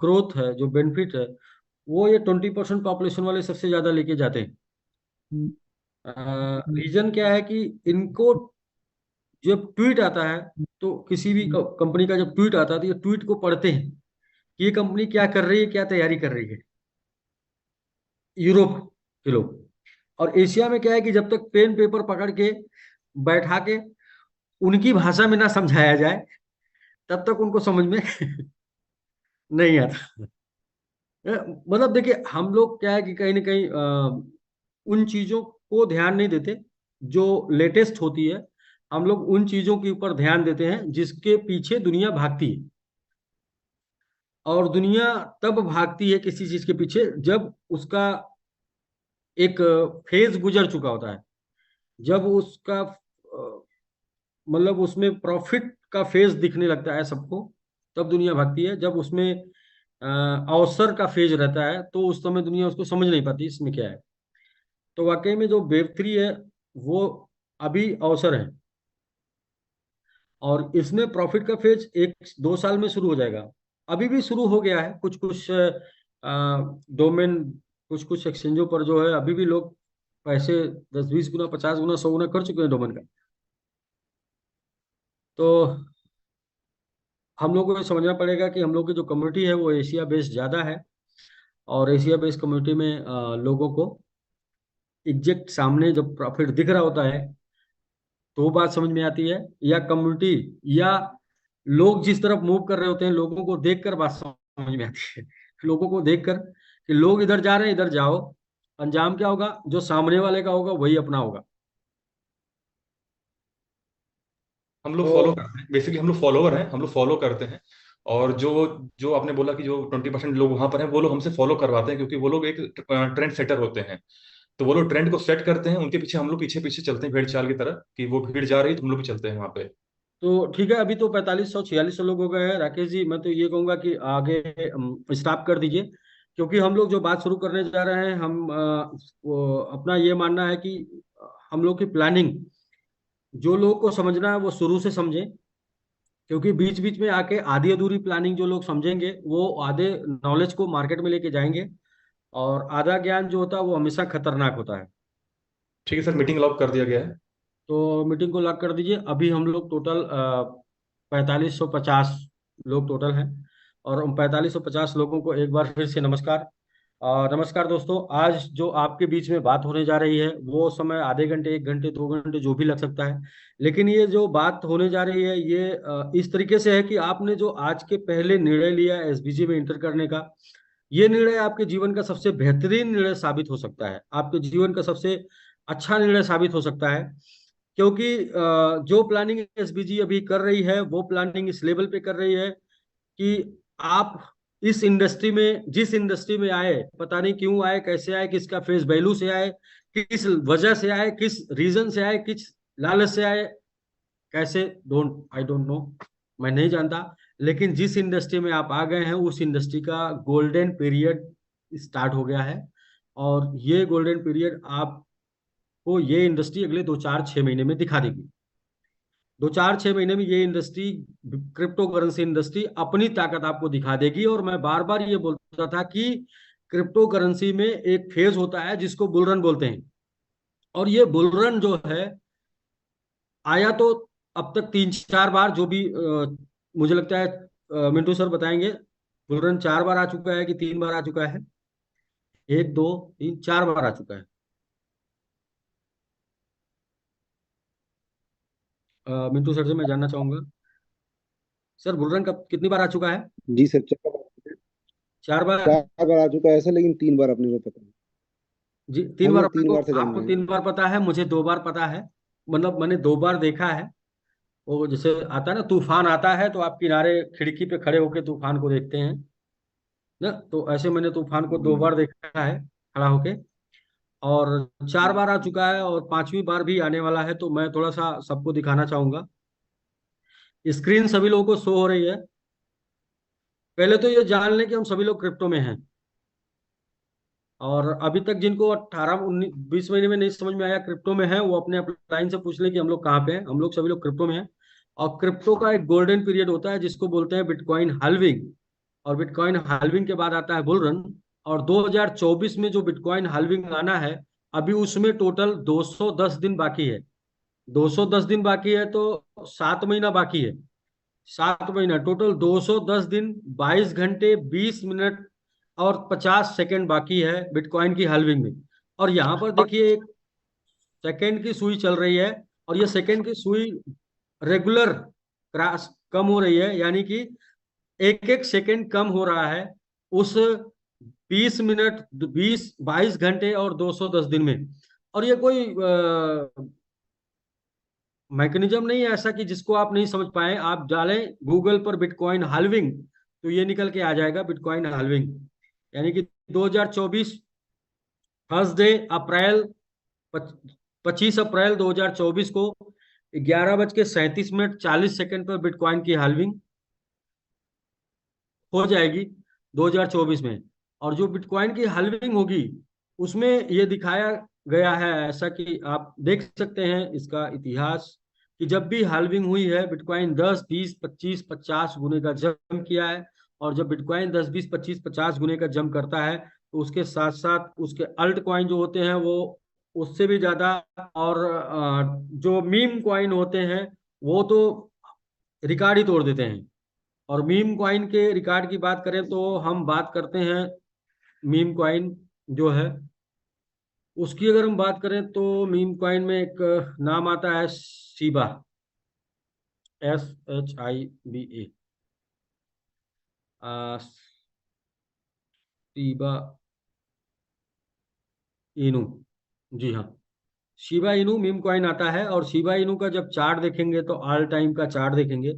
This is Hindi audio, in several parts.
ग्रोथ है, जो बेनिफिट है, वो ये 20% पॉपुलेशन वाले सबसे ज्यादा लेके जाते हैं। हम्म, रीजन क्या है कि इनको जब ट्वीट आता है, तो किसी भी कंपनी का जब ट्वीट आता है तो ये ट्वीट को पढ़ते हैं कि ये कंपनी क्या कर रही है, क्या तैयारी कर रही है, यूरोप के लोग। और एशिया में क्या है कि जब तक पेन पेपर पकड़ के बैठा के उनकी भाषा में ना समझाया जाए, तब तक उनको समझ में नहीं आता। मतलब देखिए, हम लोग क्या है कि कहीं ना कहीं उन चीजों को ध्यान नहीं देते जो लेटेस्ट होती है। हम लोग उन चीजों के ऊपर ध्यान देते हैं जिसके पीछे दुनिया भागती है। और दुनिया तब भागती है किसी चीज के पीछे जब उसका एक फेज गुजर चुका होता है, जब उसका मतलब उसमें प्रॉफिट का फेज दिखने लगता है सबको, तब दुनिया भागती है। जब उसमें अवसर का फेज रहता है तो उस समय दुनिया उसको समझ नहीं पाती इसमें क्या है। तो वाकई में जो वेब 3 है, वो अभी अवसर है। और इसमें प्रॉफिट का फेज 1-2 साल में शुरू हो जाएगा। अभी भी शुरू हो गया है कुछ कुछ डोमेन, कुछ कुछ एक्सचेंजों पर जो है अभी भी लोग पैसे 10-20 गुना, 50 गुना, 100 गुना कर चुके हैं डोमेन का। तो हम लोग को ये समझना पड़ेगा कि हम लोग की जो कम्युनिटी है वो एशिया बेस्ड ज़्यादा है। और एशिया बेस्ड कम्युनिटी में लोगों को एग्जैक्ट सामने जब प्रॉफिट दिख रहा होता है तो वो बात समझ में आती है, या कम्युनिटी या लोग जिस तरफ मूव कर रहे होते हैं, लोगों को देखकर बात समझ में आती है। लोगों को देखकर कि लोग इधर जा रहे हैं, इधर जाओ। अंजाम क्या होगा, जो सामने वाले का होगा वही अपना होगा। हम लोग तो फॉलो करते हैं, बेसिकली हम लोग फॉलोवर हैं, हम लोग फॉलो करते हैं। और जो जो आपने बोला कि जो 20% लोग वहां पर हैं वो लोग हमसे फॉलो करवाते हैं, क्योंकि वो लोग एक ट्रेंड सेटर होते हैं। तो वो लोग ट्रेंड को सेट करते हैं, उनके पीछे हम लोग पीछे पीछे चलते हैं भेड़ चाल की तरह, कि वो भीड़ जा रही है तो हम लोग भी चलते हैं वहां पे। तो ठीक है, अभी तो 4500-4600 लोग हो गए हैं राकेश जी। मैं तो ये कहूंगा कि आगे स्टॉप कर दीजिए, क्योंकि हम लोग जो बात शुरू करने जा रहे हैं, हम वो अपना ये मानना है कि हम लोग की प्लानिंग, जो लोग को समझना है वो शुरू से समझें। क्योंकि बीच बीच में आके आधी अधूरी प्लानिंग जो लोग समझेंगे वो आधे नॉलेज को मार्केट में लेके जाएंगे। और आधा ज्ञान जो होता है वो हमेशा खतरनाक होता है। ठीक है सर, मीटिंग लॉक कर दिया गया है। तो मीटिंग को लॉक कर दीजिए। अभी हम लोग टोटल 4550 लोग टोटल हैं। और उन 4550 लोगों को एक बार फिर से नमस्कार। नमस्कार दोस्तों, आज जो आपके बीच में बात होने जा रही है वो समय आधे घंटे, 1 घंटे, 2 घंटे जो भी लग सकता है। लेकिन ये जो बात होने जा रही है ये इस तरीके से है कि आपने जो आज के पहले निर्णय लिया एसबीजी में इंटर करने का, ये निर्णय आपके जीवन का सबसे बेहतरीन निर्णय साबित हो सकता है, आपके जीवन का सबसे अच्छा निर्णय साबित हो सकता है। क्योंकि जो प्लानिंग एसबीजी अभी कर रही है वो प्लानिंग इस लेवल पे कर रही है कि आप इस इंडस्ट्री में, जिस इंडस्ट्री में आए, पता नहीं क्यों आए, कैसे आए, किसका फेस वैल्यू से आए, किस वजह से आए, किस रीजन से आए, किस लालच से आए, कैसे, डोंट आई डोंट नो, मैं नहीं जानता। लेकिन जिस इंडस्ट्री में आप आ गए हैं उस इंडस्ट्री का गोल्डन पीरियड स्टार्ट हो गया है। और ये गोल्डन पीरियड आपको ये इंडस्ट्री अगले 2-4-6 महीने में दिखा देगी। 2-4-6 महीने में ये इंडस्ट्री, क्रिप्टो करेंसी इंडस्ट्री अपनी ताकत आपको दिखा देगी। और मैं बार बार ये बोलता था कि क्रिप्टो करेंसी में एक फेज होता है जिसको बुल रन बोलते हैं। और ये बुल रन जो है आया तो अब तक 3-4 बार, जो भी मुझे लगता है मिंटू सर बताएंगे, बुल रन 4 बार आ चुका है कि 3 बार आ चुका है, 1, 2, 3, 4 बार आ चुका है। मिंटू सर से मैं जानना चाहूंगा, सर बुल रन कब कितनी बार आ चुका है? जी सर, 4 बार। 4 बार? 4 बार आ चुका है ऐसा, लेकिन 3 बार अपने को पता है। जी, तीन हम बार लोग अपने तीन को, बार से जान आपको रहे हैं। 3 बार पता है, मुझे 2 बार पता है। मतलब मैंने 2 बार देखा है। वो जैसे आता है ना, तूफान आता है तो आप किनारे खिड़की पे खड़े होके तूफान को देखते हैं ना, तो ऐसे मैंने तूफान को 2 बार देखा है खड़ा होके। और 4 बार आ चुका है और 5वीं बार भी आने वाला है। तो मैं थोड़ा सा सबको दिखाना चाहूंगा। स्क्रीन सभी लोगों को शो हो रही है। पहले तो ये जान लें कि हम सभी लोग क्रिप्टो में हैं। और अभी तक जिनको 18-19-20 महीने में नहीं समझ में आया क्रिप्टो में है, वो अपने अपलाइन से पूछ ले कि हम लोग कहाँ पे हैं। हम लोग सभी लोग क्रिप्टो में हैं। और क्रिप्टो का एक गोल्डन पीरियड होता है जिसको बोलते हैं बिटकॉइन हाल्विंग। और बिटकॉइन हाल्विंग के बाद आता है बुल रन। और 2024 में जो बिटकॉइन हाल्विंग आना है, अभी उसमें टोटल 210 दिन बाकी है। 210 दिन बाकी है तो 7 महीना बाकी है। 7 महीना टोटल 210 दिन, 22 घंटे 20 मिनट और 50 सेकंड बाकी है बिटकॉइन की हाल्विंग में। और यहाँ पर देखिए एक सेकंड की सुई चल रही है, और ये सेकंड की सुई रेगुलर क्रॉस कम हो रही है, यानी कि एक एक सेकंड कम हो रहा है उस 20 मिनट 22 घंटे और 210 दिन में। और ये कोई मैकेनिज्म नहीं है ऐसा कि जिसको आप नहीं समझ पाए। आप डालें गूगल पर बिटकॉइन हाल्विंग, तो ये निकल के आ जाएगा बिटकॉइन हाल्विंग। यानी कि 2024 थर्सडे अप्रैल 25 अप्रैल 2024 को 11:37 40 पर बिटकॉइन की हाल्विंग हो जाएगी 2024 में। और जो बिटकॉइन की हाल्विंग होगी उसमें ये दिखाया गया है, ऐसा कि आप देख सकते हैं इसका इतिहास, कि जब भी हाल्विंग हुई है बिटकॉइन 10 20 25 50 गुने का जंप किया है। और जब बिटकॉइन 10 20 25 50 गुने का जंप करता है तो उसके साथ साथ उसके अल्ट कॉइन जो होते हैं वो उससे भी ज्यादा। और जो मीम कॉइन होते हैं वो तो रिकॉर्ड ही तोड़ देते हैं। और मीम कॉइन के रिकॉर्ड की बात करें तो हम बात करते हैं, मीम कॉइन जो है उसकी अगर हम बात करें तो मीम कॉइन में एक नाम आता है शिबा, SHIBA। शिबा इनू, जी हाँ, शिबा इनू मीम कॉइन आता है। और शिबा इनू का जब चार्ट देखेंगे तो ऑल टाइम का चार्ट देखेंगे,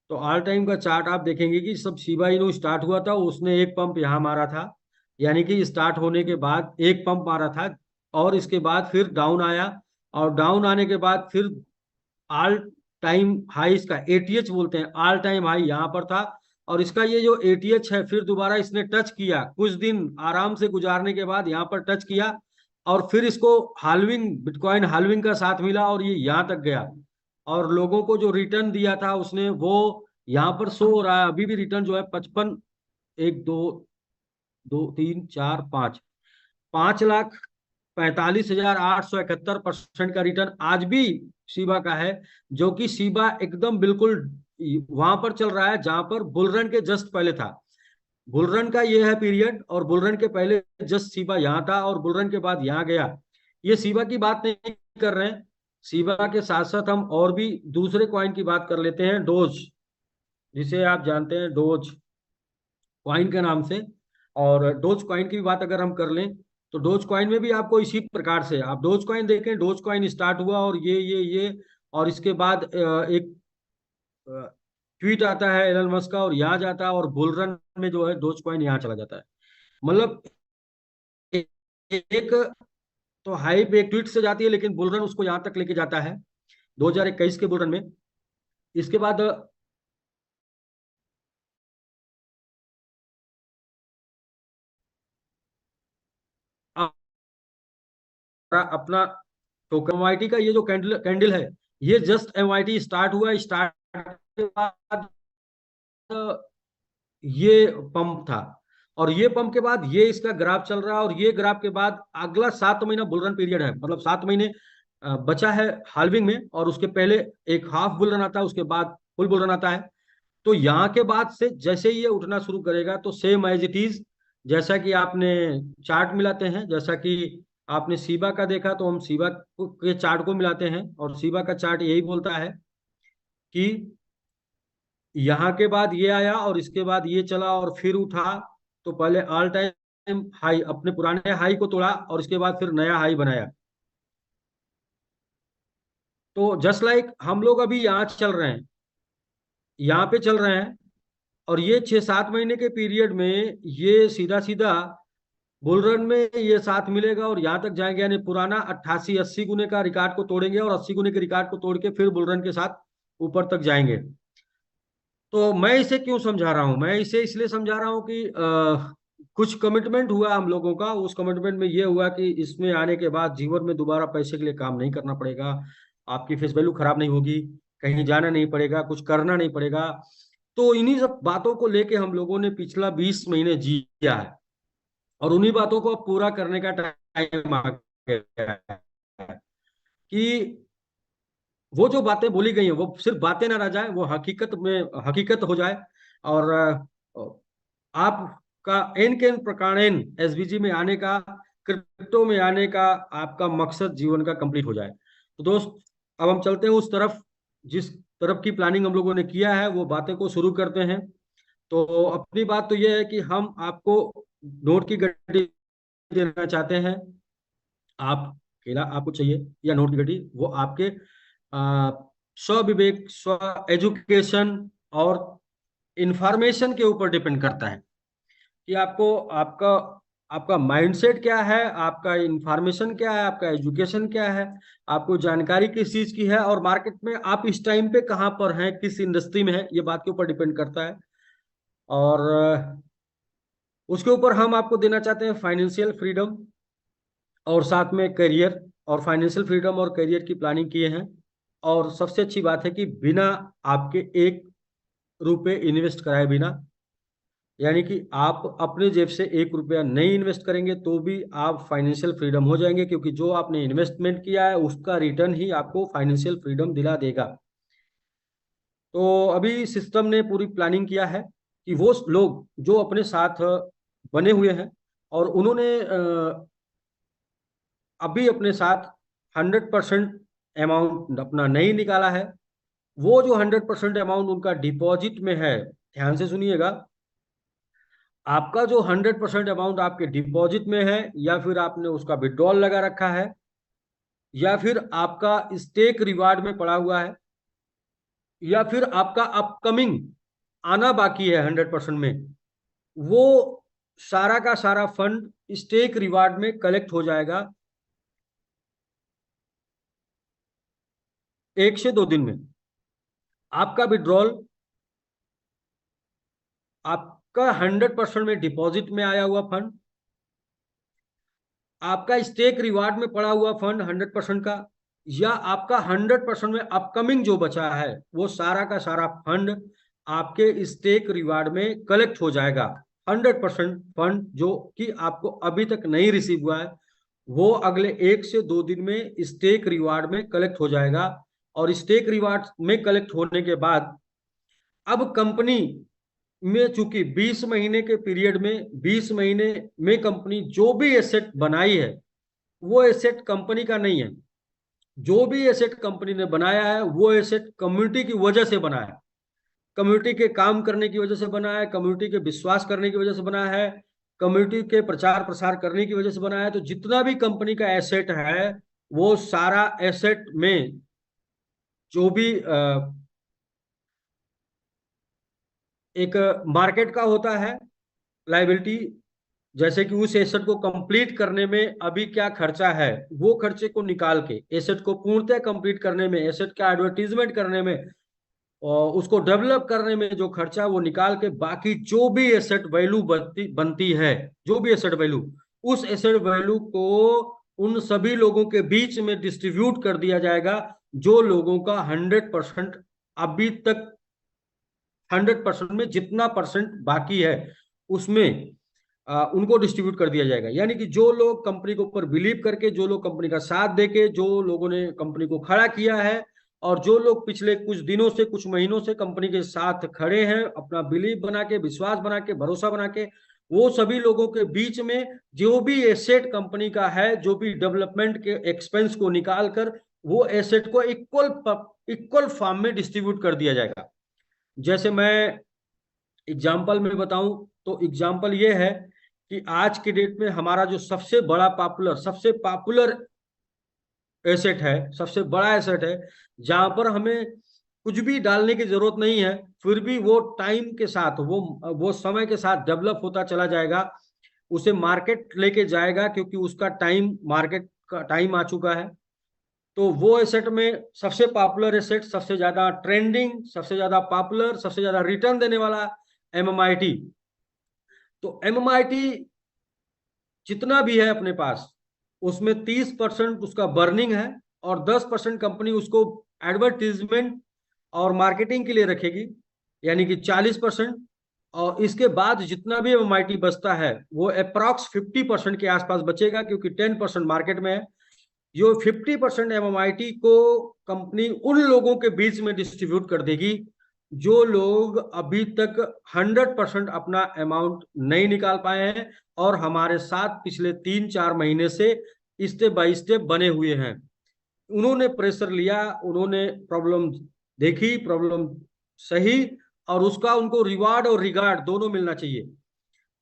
तो ऑल टाइम का चार्ट आप देखेंगे कि सब शिबा इनू स्टार्ट हुआ था उसने एक पंप यहाँ मारा था, यानी कि स्टार्ट होने के बाद एक पंप मारा था। और इसके बाद फिर डाउन आया, और डाउन आने के बाद फिर ऑल टाइम हाई, इसका ATH बोलते हैं, ऑल टाइम हाई यहाँ पर था। और इसका ये जो ATH है फिर दोबारा इसने टच किया, कुछ दिन आराम से गुजारने के बाद यहाँ पर टच किया। और फिर इसको हाल्विंग, बिटकॉइन हाल्विंग का साथ मिला और ये यहाँ तक गया। और लोगों को जो रिटर्न दिया था उसने वो यहाँ पर शो हो रहा है अभी भी। रिटर्न जो है 55, 1 2 2 3 4 5, 5,45,871% का रिटर्न आज भी शिबा का है। जो कि शिबा एकदम बिल्कुल वहां पर चल रहा है जहां पर बुलरन के जस्ट पहले था। बुलरन का ये है पीरियड, और बुलरन के पहले जस्ट शिबा यहाँ था और बुलरन के बाद यहाँ गया। ये शिबा की बात नहीं कर रहे हैं। शिबा के साथ साथ हम और भी दूसरे कॉइन की बात कर लेते हैं, डोज, जिसे आप जानते हैं डोज कॉइन के नाम से। और डोज कॉइन की भी बात अगर हम कर लें तो डोज कॉइन में भी आपको इसी प्रकार से, आप डोज कॉइन देखें, डोज कॉइन स्टार्ट हुआ और ये और इसके बाद एक ट्वीट आता है एलन मस्क का और यहाँ जाता है, और बुल रन में जो है डोज कॉइन यहाँ चला जाता है। मतलब एक तो हाइप एक ट्वीट से जाती है लेकिन बुल रन उसको यहाँ तक लेके जाता है 2021 के बुल रन में। इसके बाद अपना टोकन MIT का ये जो कैंडल कैंडल है, ये जस्ट MIT स्टार्ट हुआ, स्टार्ट के बाद ये पंप था। और ये पंप के बाद ये इसका ग्राफ चल रहा है, और ये ग्राफ के बाद अगला 7 महीना बुलरन पीरियड है, मतलब 7 महीने बचा है हाल्विंग में। और उसके पहले एक हाफ बुलरन आता है, उसके बाद फुल बुलरन आता है। तो यहाँ के बाद से जैसे ही ये उठना शुरू करेगा तो सेम एज इट इज, जैसा कि आपने चार्ट मिलाते हैं, जैसा कि आपने सीबा का देखा तो हम सीबा के चार्ट को मिलाते हैं। और सीबा का चार्ट यही बोलता है कि यहाँ के बाद ये आया और इसके बाद ये चला और फिर उठा। तो पहले ऑल टाइम हाई, अपने पुराने हाई को तोड़ा और इसके बाद फिर नया हाई बनाया। तो जस्ट लाइक हम लोग अभी यहाँ चल रहे हैं, यहाँ पे चल रहे हैं। और ये 6 7 महीने के पीरियड में ये सीधा सीधा बुल रन में ये साथ मिलेगा और यहाँ तक जाएंगे, यानी पुराना 88 80 गुने का रिकॉर्ड को तोड़ेंगे और 80 गुने के रिकॉर्ड को तोड़ के फिर बुल रन के साथ ऊपर तक जाएंगे। तो मैं इसे क्यों समझा रहा हूँ, मैं इसे इसलिए समझा रहा हूँ कि कुछ कमिटमेंट हुआ हम लोगों का। उस कमिटमेंट में ये हुआ कि इसमें आने के बाद जीवन में दोबारा पैसे के लिए काम नहीं करना पड़ेगा, आपकी फेस वैल्यू खराब नहीं होगी, कहीं जाना नहीं पड़ेगा, कुछ करना नहीं पड़ेगा। तो इन्हीं सब बातों को लेके हम लोगों ने पिछला 20 महीने जिया है, और उन्हीं बातों को अब पूरा करने का टाइम आ गया है कि वो जो बातें बोली गई हैं वो सिर्फ बातें ना रह जाए, वो हकीकत में हकीकत हो जाए। और आपका एन के एन प्रकारेण एसबीजी में आने का, क्रिप्टो में आने का आपका मकसद जीवन का कंप्लीट हो जाए। तो दोस्त, अब हम चलते हैं उस तरफ जिस तरफ की प्लानिंग हम लोगों ने किया है, वो बातें को शुरू करते हैं। तो अपनी बात तो ये है कि हम आपको नोट की गड्डी देना चाहते हैं। आप केला आपको चाहिए या नोट की गड्डी, वो आपके आ, स्व विवेक, स्व एजुकेशन और इंफॉर्मेशन के ऊपर डिपेंड करता है कि आपको आपका आपका माइंडसेट क्या है, आपका इंफॉर्मेशन क्या है, आपका एजुकेशन क्या है, आपको जानकारी किस चीज की है, और मार्केट में आप इस टाइम पे कहाँ पर हैं, किस इंडस्ट्री में है, ये बात के ऊपर डिपेंड करता है। और उसके ऊपर हम आपको देना चाहते हैं फाइनेंशियल फ्रीडम और साथ में करियर। और फाइनेंशियल फ्रीडम और करियर की प्लानिंग किए हैं। और सबसे अच्छी बात है कि बिना आपके 1 रुपए इन्वेस्ट कराए बिना, यानी कि आप अपने जेब से 1 रुपया नहीं इन्वेस्ट करेंगे तो भी आप फाइनेंशियल फ्रीडम हो जाएंगे, क्योंकि जो आपने इन्वेस्टमेंट किया है उसका रिटर्न ही आपको फाइनेंशियल फ्रीडम दिला देगा। तो अभी सिस्टम ने पूरी प्लानिंग किया है कि वो लोग जो अपने साथ बने हुए हैं और उन्होंने अभी अपने साथ 100% अमाउंट अपना नहीं निकाला है, वो जो 100% अमाउंट उनका डिपॉजिट में है, ध्यान से सुनिएगा, आपका जो 100% अमाउंट आपके डिपॉजिट में है, या फिर आपने उसका विड्रॉल लगा रखा है, या फिर आपका स्टेक रिवार्ड में पड़ा हुआ है, या फिर आपका अपकमिंग आना बाकी है 100% में, वो सारा का सारा फंड स्टेक रिवार्ड में कलेक्ट हो जाएगा 1 से 2 दिन में। आपका विड्रॉल आपका 100% में डिपॉजिट में आया हुआ फंड, आपका स्टेक रिवार्ड में पड़ा हुआ फंड 100% का, या आपका 100% में अपकमिंग जो बचा है, वो सारा का सारा फंड आपके स्टेक रिवार्ड में कलेक्ट हो जाएगा। 100% फंड जो कि आपको अभी तक नहीं रिसीव हुआ है, वो अगले 1 से 2 दिन में स्टेक रिवार्ड में कलेक्ट हो जाएगा। और स्टेक रिवार्ड में कलेक्ट होने के बाद अब कंपनी में, चूंकि 20 महीने के पीरियड में, 20 महीने में कंपनी जो भी एसेट बनाई है वो एसेट कंपनी का नहीं है। जो भी एसेट कंपनी ने बनाया है वो एसेट कम्युनिटी की वजह से बना है, कम्युनिटी के काम करने की वजह से बना है, कम्युनिटी के विश्वास करने की वजह से बना है, कम्युनिटी के प्रचार प्रसार करने की वजह से बना है। तो जितना भी कंपनी का एसेट है, वो सारा एसेट में जो भी एक मार्केट का होता है लाइबिलिटी, जैसे कि उस एसेट को कंप्लीट करने में अभी क्या खर्चा है, वो खर्चे को निकाल के एसेट को पूर्णतः कंप्लीट करने में, एसेट का एडवर्टीजमेंट करने में और उसको डेवलप करने में जो खर्चा, वो निकाल के बाकी जो भी एसेट वैल्यू बनती है, जो भी एसेट वैल्यू, उस एसेट वैल्यू को उन सभी लोगों के बीच में डिस्ट्रीब्यूट कर दिया जाएगा जो लोगों का 100% अभी तक, 100% में जितना परसेंट बाकी है उसमें उनको डिस्ट्रीब्यूट कर दिया जाएगा। यानी कि जो लोग कंपनी के ऊपर बिलीव करके, जो लोग कंपनी का साथ देके, जो लोगों ने कंपनी को खड़ा किया है, और जो लोग पिछले कुछ दिनों से, कुछ महीनों से कंपनी के साथ खड़े हैं, अपना बिलीव बना के, विश्वास बना के, भरोसा बना के, वो सभी लोगों के बीच में जो भी एसेट कंपनी का है, जो भी डेवलपमेंट के एक्सपेंस को निकाल कर वो एसेट को इक्वल इक्वल फॉर्म में डिस्ट्रीब्यूट कर दिया जाएगा। जैसे मैं एग्जाम्पल में बताऊं तो एग्जाम्पल ये है कि आज के डेट में हमारा जो सबसे पॉपुलर एसेट है, सबसे बड़ा एसेट है, जहां पर हमें कुछ भी डालने की जरूरत नहीं है, फिर भी वो टाइम के साथ, वो समय के साथ डेवलप होता चला जाएगा, उसे मार्केट लेके जाएगा, क्योंकि उसका टाइम, मार्केट का टाइम आ चुका है। तो वो एसेट में सबसे पॉपुलर एसेट, सबसे ज्यादा ट्रेंडिंग, सबसे ज्यादा पॉपुलर, सबसे ज्यादा रिटर्न देने वाला एमएमआईटी। तो एमएमआईटी जितना भी है अपने पास, उसमें 30% उसका बर्निंग है, और 10% कंपनी उसको एडवर्टीजमेंट और मार्केटिंग के लिए रखेगी। यानी कि 40%। और इसके बाद जितना भी एमआईटी बचता है वो अप्रॉक्स 50% के आसपास बचेगा, क्योंकि 10% मार्केट में है। जो 50% एमआईटी को कंपनी उन लोगों के बीच में डिस्ट्रीब्यूट कर देगी जो लोग अभी तक 100% अपना अमाउंट नहीं निकाल पाए हैं और हमारे साथ पिछले 3-4 महीने से स्टेप बाय स्टेप बने हुए हैं। उन्होंने प्रेशर लिया, उन्होंने प्रॉब्लम देखी, प्रॉब्लम सही, और उसका उनको रिवार्ड और रिगार्ड दोनों मिलना चाहिए।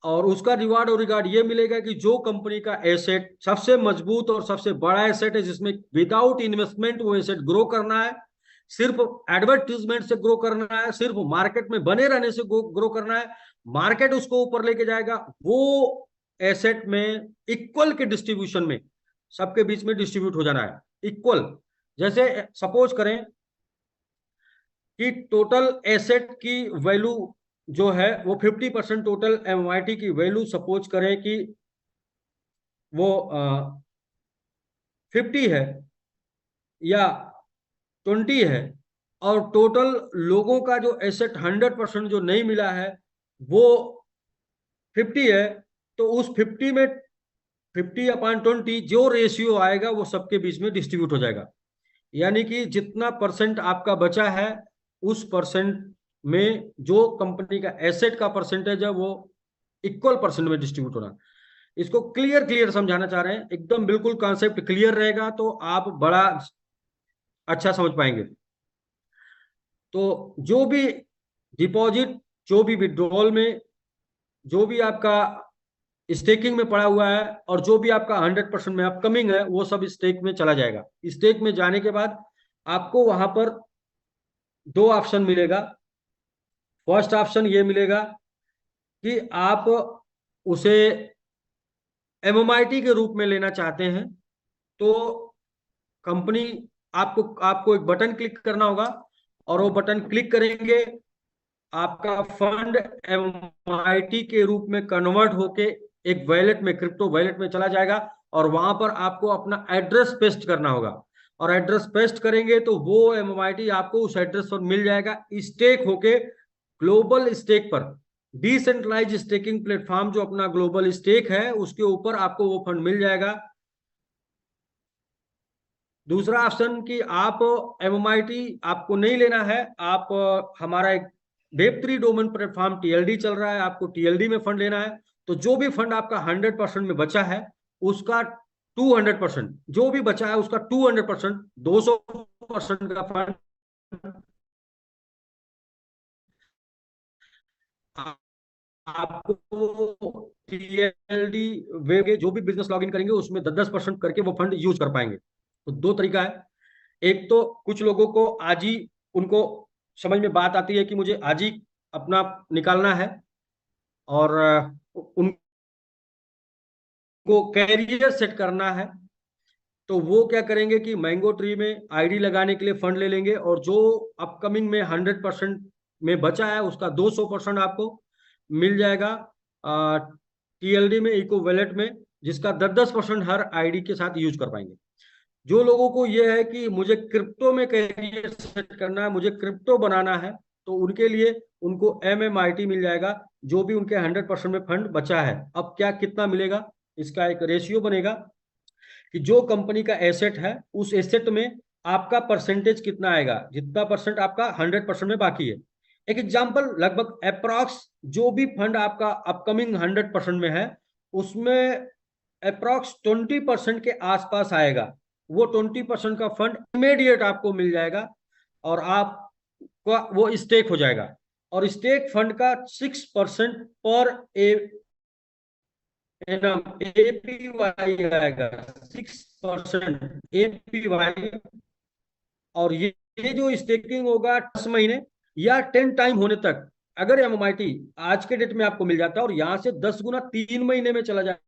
और उसका रिवार्ड और रिगार्ड ये मिलेगा कि जो कंपनी का एसेट सबसे मजबूत और सबसे बड़ा एसेट है, जिसमें विदाउट इन्वेस्टमेंट वो एसेट ग्रो करना है, सिर्फ एडवर्टीजमेंट से ग्रो करना है, सिर्फ मार्केट में बने रहने से ग्रो करना है, मार्केट उसको ऊपर लेके जाएगा, वो एसेट में इक्वल के डिस्ट्रीब्यूशन में सबके बीच में डिस्ट्रीब्यूट हो जाना है, इक्वल। जैसे सपोज करें कि टोटल एसेट की वैल्यू जो है वो 50% टोटल एमआईटी की वैल्यू सपोज करें कि वो 50 है या 20 है, और टोटल लोगों का जो एसेट 100% जो नहीं मिला है वो 50 है, तो उस 50 में 50/20 जो रेशियो आएगा वो सबके बीच में डिस्ट्रीब्यूट हो जाएगा। यानी कि जितना परसेंट आपका बचा है उस परसेंट में जो कंपनी का एसेट का परसेंटेज है वो इक्वल परसेंट में डिस्ट्रीब्यूट होना। इसको क्लियर क्लियर समझाना चाह रहे हैं, एकदम बिल्कुल कॉन्सेप्ट क्लियर रहेगा तो आप बड़ा अच्छा समझ पाएंगे। तो जो भी डिपॉजिट, जो भी विड्रॉल में, जो भी आपका स्टेकिंग में पड़ा हुआ है और जो भी आपका 100% में अपकमिंग है वो सब स्टेक में चला जाएगा। स्टेक में जाने के बाद आपको वहां पर दो ऑप्शन मिलेगा। फर्स्ट ऑप्शन ये मिलेगा कि आप उसे एमएमआईटी के रूप में लेना चाहते हैं, तो कंपनी आपको आपको एक बटन क्लिक करना होगा, और वो बटन क्लिक करेंगे आपका फंड एमआईटी के रूप में कन्वर्ट होके एक वैलेट में, क्रिप्टो वैलेट में चला जाएगा, और वहां पर आपको अपना एड्रेस पेस्ट करना होगा। और एड्रेस पेस्ट करेंगे तो वो एमआईटी आपको उस एड्रेस पर मिल जाएगा, स्टेक होके ग्लोबल स्टेक पर। डिसेंट्रलाइज स्टेकिंग प्लेटफॉर्म जो अपना ग्लोबल स्टेक है उसके ऊपर आपको वो फंड मिल जाएगा। दूसरा ऑप्शन कि आप एमएमआईटी आपको नहीं लेना है, आप हमारा एक वेब3 डोमेन प्लेटफॉर्म टीएलडी चल रहा है, आपको टीएलडी में फंड लेना है, तो जो भी फंड आपका 100% में बचा है उसका 200%, जो भी बचा है उसका 200%, 200% का फंड आपको टीएलडी वे के जो भी बिजनेस लॉगिन करेंगे उसमें 10-10% करके वो फंड यूज कर पाएंगे। तो दो तरीका है। एक तो कुछ लोगों को आज ही उनको समझ में बात आती है कि मुझे आज ही अपना निकालना है, और उनको कैरियर सेट करना है, तो वो क्या करेंगे कि मैंगो ट्री में आईडी लगाने के लिए फंड ले लेंगे, और जो अपकमिंग में 100% में बचा है उसका 200% आपको मिल जाएगा टीएलडी में, इको वैलेट में, जिसका 10-10% हर आईडी के साथ यूज कर पाएंगे। जो लोगों को यह है कि मुझे क्रिप्टो में कैरियर सेट करना है, मुझे क्रिप्टो बनाना है, तो उनके लिए उनको एमएमआईटी मिल जाएगा, जो भी उनके 100% में फंड बचा है। अब क्या कितना मिलेगा, इसका एक रेशियो बनेगा कि जो कंपनी का एसेट है उस एसेट में आपका परसेंटेज कितना आएगा, जितना परसेंट आपका 100% में बाकी है। एक एग्जांपल, लगभग अप्रॉक्स जो भी फंड आपका अपकमिंग 100% में है उसमें अप्रॉक्स 20% के आसपास आएगा। वो 20% का फंड इमीडिएट आपको मिल जाएगा, और आप वो स्टेक हो जाएगा। और स्टेक फंड का 6% पर एनम एपीवाई आएगा, 6% एपीवाई। और ये जो स्टेकिंग होगा 10 महीने या 10 टाइम होने तक, अगर एमएमआईटी आज के डेट में आपको मिल जाता है और यहां से 10 गुना 3 महीने में चला जाता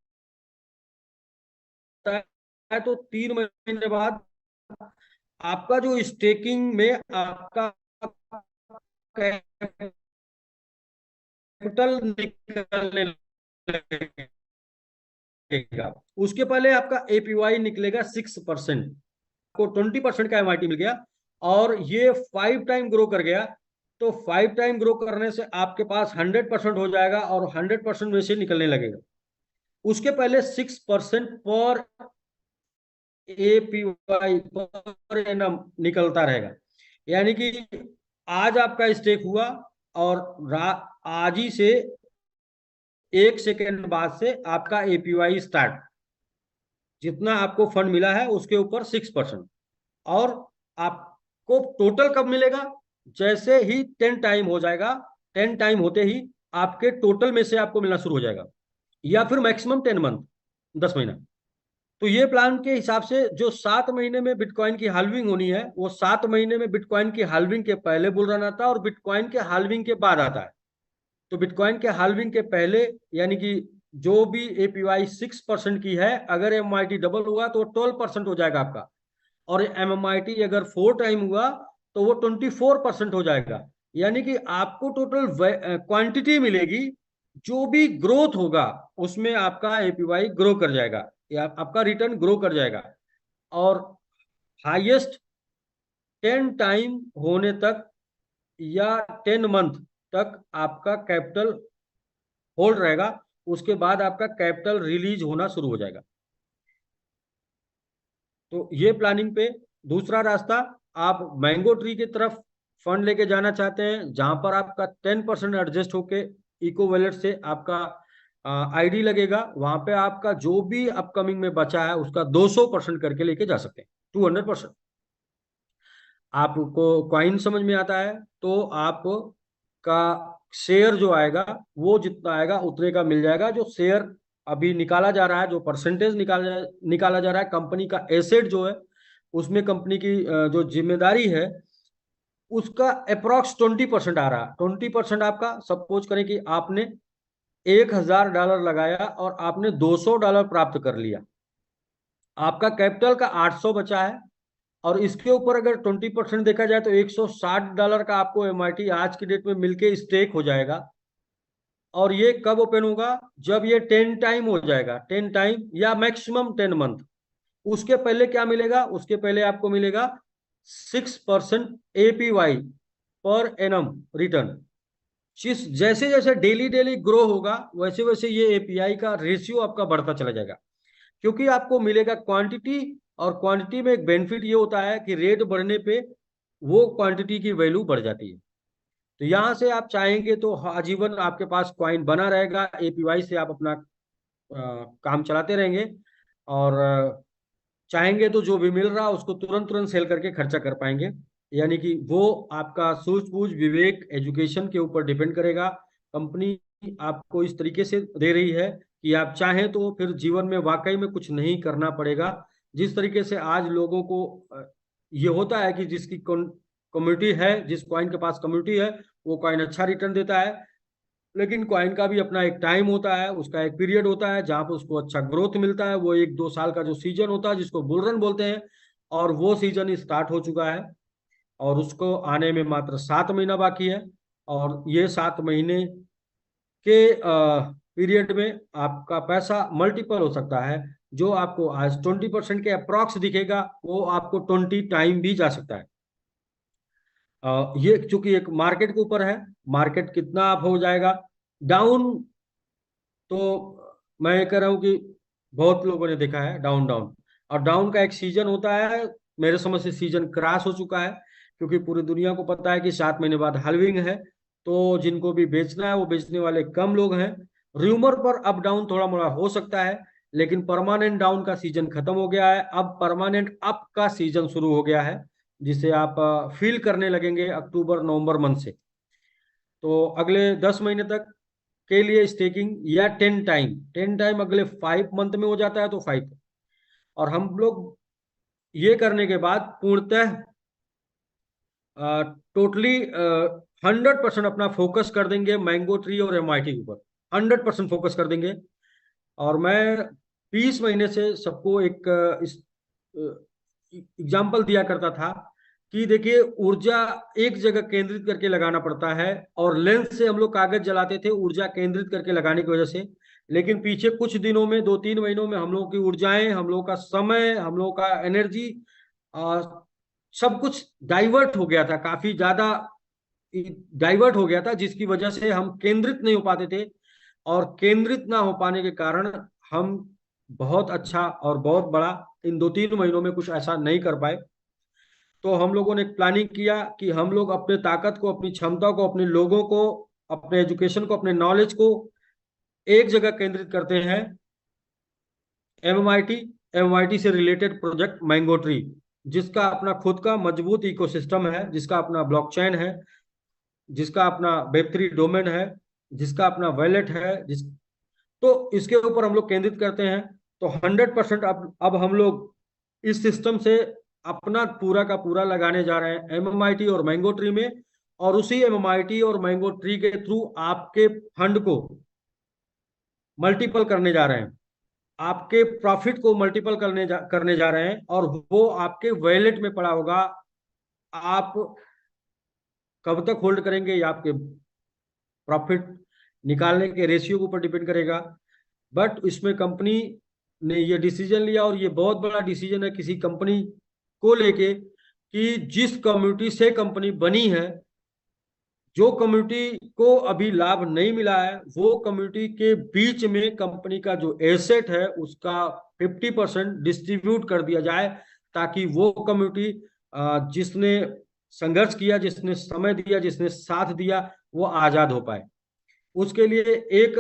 है, तो 3 महीने बाद आपका जो स्टेकिंग में आपका कैपिटल निकलने लगेगा, उसके पहले आपका एपीवाई निकलेगा 6%। आपको 20% का एमआईटी मिल गया और ये 5 टाइम ग्रो कर गया, तो 5 टाइम ग्रो करने से आपके पास 100% हो जाएगा और 100% में से निकलने लगेगा। उसके पहले 6% पर APY पर एनम निकलता रहेगा। यानी कि आज आपका स्टेक हुआ और आज ही से 1 सेकेंड बाद से आपका APY स्टार्ट, जितना आपको फंड मिला है उसके ऊपर 6%। और आपको टोटल कब मिलेगा? जैसे ही 10 टाइम हो जाएगा, 10 टाइम होते ही आपके टोटल में से आपको मिलना शुरू हो जाएगा, या फिर मैक्सिमम 10 मंथ, 10 महीना। तो ये प्लान के हिसाब से जो 7 महीने में बिटकॉइन की हाल्विंग होनी है, वो 7 महीने में बिटकॉइन की हाल्विंग के पहले बुल रन आता है और बिटकॉइन के हाल्विंग के बाद आता है। तो बिटकॉइन के हाल्विंग के पहले, यानी कि जो भी APY 6% की है, अगर MIT डबल हुआ तो 12% हो जाएगा आपका। और MMIT अगर 4 टाइम हुआ तो वो 24% हो जाएगा। यानी कि आपको टोटल क्वांटिटी मिलेगी, जो भी ग्रोथ होगा उसमें आपका APY ग्रो कर जाएगा, या आपका रिटर्न ग्रो कर जाएगा। और हाईएस्ट 10 टाइम होने तक या 10 मंथ तक आपका कैपिटल होल्ड रहेगा। उसके बाद आपका कैपिटल रिलीज होना शुरू हो जाएगा। तो ये प्लानिंग पे। दूसरा रास्ता, आप मैंगो ट्री की तरफ फंड लेके जाना चाहते हैं, जहां पर आपका 10% एडजस्ट होके इको वॉलेट से आपका ID लगेगा। वहां पे आपका जो भी अपकमिंग में बचा है उसका 200% करके लेके जा सकते हैं, 200%। आपको कॉइन समझ में आता है तो आप का शेयर जो आएगा वो जितना आएगा उतने का मिल जाएगा। जो शेयर अभी निकाला जा रहा है, जो परसेंटेज निकाला जा रहा है कंपनी का एसेट जो है, उसमें कंपनी की जो जिम्मेदारी है उसका अप्रोक्स 20% आ रहा है। 20% आपका, सपोज करें कि आपने $1,000 लगाया और आपने $200 प्राप्त कर लिया, आपका कैपिटल का 800 बचा है। और इसके ऊपर अगर 20% देखा जाए तो $160 का आपको MIT आज की डेट में मिलके स्टेक हो जाएगा। और ये कब ओपन होगा? जब ये 10 टाइम हो जाएगा, 10 टाइम या मैक्सिमम 10 मंथ। उसके पहले क्या मिलेगा? उसके पहले आपको मिलेगा 6% APY पर एनम रिटर्न। जैसे जैसे डेली डेली ग्रो होगा वैसे वैसे ये API का रेशियो आपका बढ़ता चला जाएगा, क्योंकि आपको मिलेगा क्वांटिटी। और क्वांटिटी में एक बेनिफिट ये होता है कि रेट बढ़ने पे वो क्वांटिटी की वैल्यू बढ़ जाती है। तो यहाँ से आप चाहेंगे तो आजीवन आपके पास कॉइन बना रहेगा, APY से आप अपना काम चलाते रहेंगे। और चाहेंगे तो जो भी मिल रहा है उसको तुरंत तुरंत सेल करके खर्चा कर पाएंगे। यानी कि वो आपका सूझबूझ, विवेक, एजुकेशन के ऊपर डिपेंड करेगा। कंपनी आपको इस तरीके से दे रही है कि आप चाहें तो फिर जीवन में वाकई में कुछ नहीं करना पड़ेगा। जिस तरीके से आज लोगों को ये होता है कि जिसकी कम्युनिटी है, जिस कॉइन के पास कम्युनिटी है, वो कॉइन अच्छा रिटर्न देता है। लेकिन कॉइन का भी अपना एक टाइम होता है, उसका एक पीरियड होता है जहां पर उसको अच्छा ग्रोथ मिलता है। वो 1-2 साल का जो सीजन होता है जिसको बुल रन बोलते हैं, और वो सीजन स्टार्ट हो चुका है और उसको आने में मात्र 7 महीना बाकी है। और ये 7 महीने के पीरियड में आपका पैसा मल्टीपल हो सकता है। जो आपको आज 20% के अप्रॉक्स दिखेगा वो आपको 20 टाइम भी जा सकता है। ये चूंकि एक मार्केट के ऊपर है, मार्केट कितना आप हो जाएगा डाउन। तो मैं ये कह रहा हूँ कि बहुत लोगों ने देखा है डाउन डाउन, और डाउन का एक सीजन होता है। मेरे समझ से सीजन क्रॉस हो चुका है, क्योंकि पूरी दुनिया को पता है कि 7 महीने बाद हाल्विंग है। तो जिनको भी बेचना है वो बेचने वाले कम लोग हैं। र्यूमर पर अप डाउन थोड़ा मोड़ा हो सकता है, लेकिन परमानेंट डाउन का सीजन खत्म हो गया है। अब परमानेंट अप का सीजन शुरू हो गया है, जिसे आप फील करने लगेंगे अक्टूबर नवंबर मंथ से। तो अगले 10 महीने तक के लिए स्टेकिंग, या 10 टाइम, 10 टाइम अगले 5 मंथ में हो जाता है तो 5। और हम लोग ये करने के बाद पूर्णतः टोटली 100% अपना फोकस कर देंगे मैंगो ट्री और MIT के ऊपर, 100% फोकस कर देंगे। और मैं 20 महीने से सबको एक एग्जाम्पल दिया करता था कि देखिए, ऊर्जा एक जगह केंद्रित करके लगाना पड़ता है, और लेंस से हम लोग कागज जलाते थे ऊर्जा केंद्रित करके लगाने की वजह से। लेकिन पीछे कुछ दिनों में, 2-3 महीनों में हम लोगों की ऊर्जाएं, हम लोगों का समय, हम लोगों का एनर्जी, सब कुछ डाइवर्ट हो गया था काफी ज्यादा डाइवर्ट हो गया था, जिसकी वजह से हम केंद्रित नहीं हो पाते थे। और केंद्रित ना हो पाने के कारण हम बहुत अच्छा और बहुत बड़ा इन 2-3 महीनों में कुछ ऐसा नहीं कर पाए। तो हम लोगों ने एक प्लानिंग किया कि हम लोग अपने ताकत को, अपनी क्षमता को, अपने लोगों को, अपने एजुकेशन को, अपने नॉलेज को एक जगह केंद्रित करते हैं। एमएमआईटी, एमएमआईटी से रिलेटेड प्रोजेक्ट मैंगो ट्री, जिसका अपना खुद का मजबूत इकोसिस्टम है, जिसका अपना ब्लॉकचेन है, जिसका अपना वेब3 डोमेन है, जिसका अपना वैलेट है, तो इसके ऊपर हम लोग केंद्रित करते हैं। तो 100% अब हम लोग इस सिस्टम से अपना पूरा का पूरा लगाने जा रहे हैं एमएमआईटी और मैंगो ट्री में। और उसी एमएमआईटी और मैंगो ट्री के थ्रू आपके फंड को मल्टीपल करने जा रहे हैं, आपके प्रॉफिट को मल्टीपल करने जा रहे हैं, और वो आपके वैलेट में पड़ा होगा। आप कब तक होल्ड करेंगे, ये आपके प्रॉफिट निकालने के रेशियो के ऊपर डिपेंड करेगा। बट इसमें कंपनी ने ये डिसीजन लिया, और ये बहुत बड़ा डिसीजन है किसी कंपनी को लेके, कि जिस कम्युनिटी से कंपनी बनी है, जो कम्युनिटी को अभी लाभ नहीं मिला है, वो कम्युनिटी के बीच में कंपनी का जो एसेट है उसका 50% डिस्ट्रीब्यूट कर दिया जाए, ताकि वो कम्युनिटी जिसने संघर्ष किया, जिसने समय दिया, जिसने साथ दिया, वो आजाद हो पाए। उसके लिए एक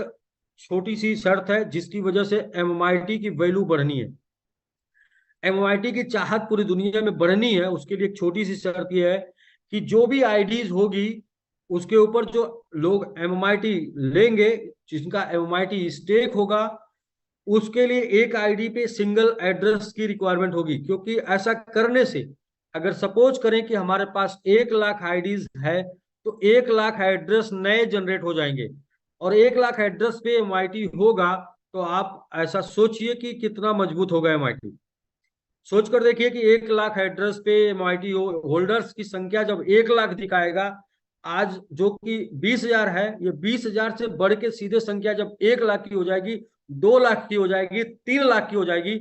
छोटी सी शर्त है, जिसकी वजह से एमआईटी की वैल्यू बढ़नी है, एमआईटी की चाहत पूरी दुनिया में बढ़नी है। उसके लिए एक छोटी सी शर्त यह है कि जो भी आईडीज होगी, उसके ऊपर जो लोग एमआईटी लेंगे, जिनका एमआईटी स्टेक होगा, उसके लिए एक आईडी पे सिंगल एड्रेस की रिक्वायरमेंट होगी। क्योंकि ऐसा करने से, अगर सपोज करें कि हमारे पास 1 लाख आईडीज है, तो 1 लाख एड्रेस नए जनरेट हो जाएंगे, और 1 लाख एड्रेस पे एमआईटी होगा। तो आप ऐसा सोचिए कि कितना मजबूत होगा एमआईटी। सोच कर देखिए कि 1 लाख एड्रेस पे एमआईटी होल्डर्स की संख्या जब 1 लाख दिखाएगा, आज जो कि 20,000 है, ये 20,000 से बढ़ के सीधे संख्या जब 1 लाख की हो जाएगी, 2 लाख की हो जाएगी, 3 लाख की हो जाएगी,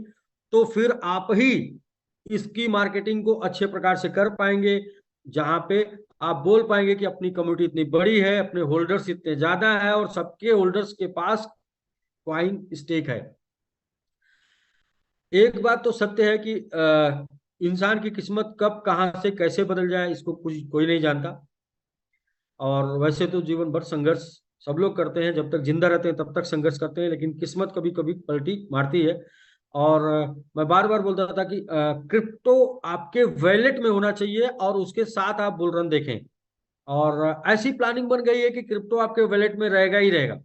तो फिर आप ही इसकी मार्केटिंग को अच्छे प्रकार से कर पाएंगे, जहां पे आप बोल पाएंगे कि अपनी कम्युनिटी इतनी बड़ी है, अपने होल्डर्स इतने ज्यादा है, और सबके होल्डर्स के पास क्वाइन स्टेक है। एक बात तो सत्य है कि इंसान की किस्मत कब कहां से कैसे बदल जाए, इसको कुछ कोई नहीं जानता। और वैसे तो जीवन भर संघर्ष सब लोग करते हैं, जब तक जिंदा रहते हैं तब तक संघर्ष करते हैं, लेकिन किस्मत कभी कभी पलटी मारती है। और मैं बार बार बोलता था कि क्रिप्टो आपके वैलेट में होना चाहिए, और उसके साथ आप बुल रन देखें। और ऐसी प्लानिंग बन गई है कि क्रिप्टो आपके वैलेट में रहेगा ही रहेगा।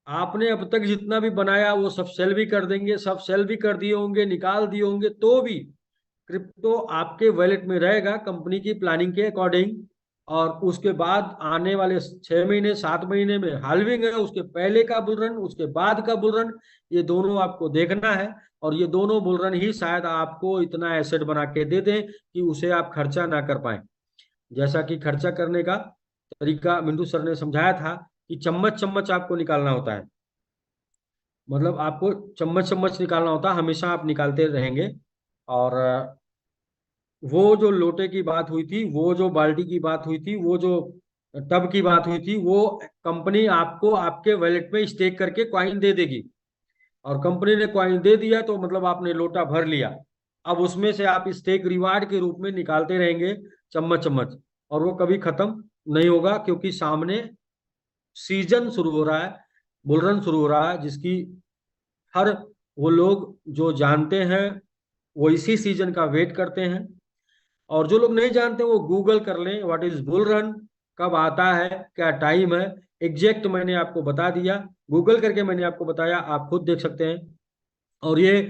आपने अब तक जितना भी बनाया वो सब सेल भी कर देंगे, सब सेल भी कर दिए होंगे, निकाल दिए होंगे, तो भी क्रिप्टो आपके वैलेट में रहेगा कंपनी की प्लानिंग के अकॉर्डिंग। और उसके बाद आने वाले 6 महीने 7 महीने में हाल्विंग है, उसके पहले का बुल रन, उसके बाद का बुल रन, ये दोनों आपको देखना है। और ये दोनों बुल रन ही शायद आपको इतना एसेट बना के दे दें कि उसे आप खर्चा ना कर पाए। जैसा कि खर्चा करने का तरीका मिंटू सर ने समझाया था, कि चम्मच चम्मच आपको निकालना होता है। मतलब आपको चम्मच चम्मच निकालना होता है, हमेशा आप निकालते रहेंगे। और वो जो लोटे की बात हुई थी, वो जो बाल्टी की बात हुई थी, वो जो टब की बात हुई थी, वो कंपनी आपको आपके वैलेट में स्टेक करके कॉइन दे देगी। और कंपनी ने कॉइन दे दिया तो मतलब आपने लोटा भर लिया। अब उसमें से आप स्टेक रिवार्ड के रूप में निकालते रहेंगे, चम्मच चम्मच। और वो कभी खत्म नहीं होगा, क्योंकि सामने सीजन शुरू हो रहा है, बुलरन शुरू हो रहा है, जिसकी हर वो लोग जो जानते हैं वो इसी सीजन का वेट करते हैं। और जो लोग नहीं जानते वो गूगल कर लें, व्हाट इज बुल रन, कब आता है, क्या टाइम है, एग्जैक्ट मैंने आपको बता दिया। गूगल करके मैंने आपको बताया, आप खुद देख सकते हैं। और ये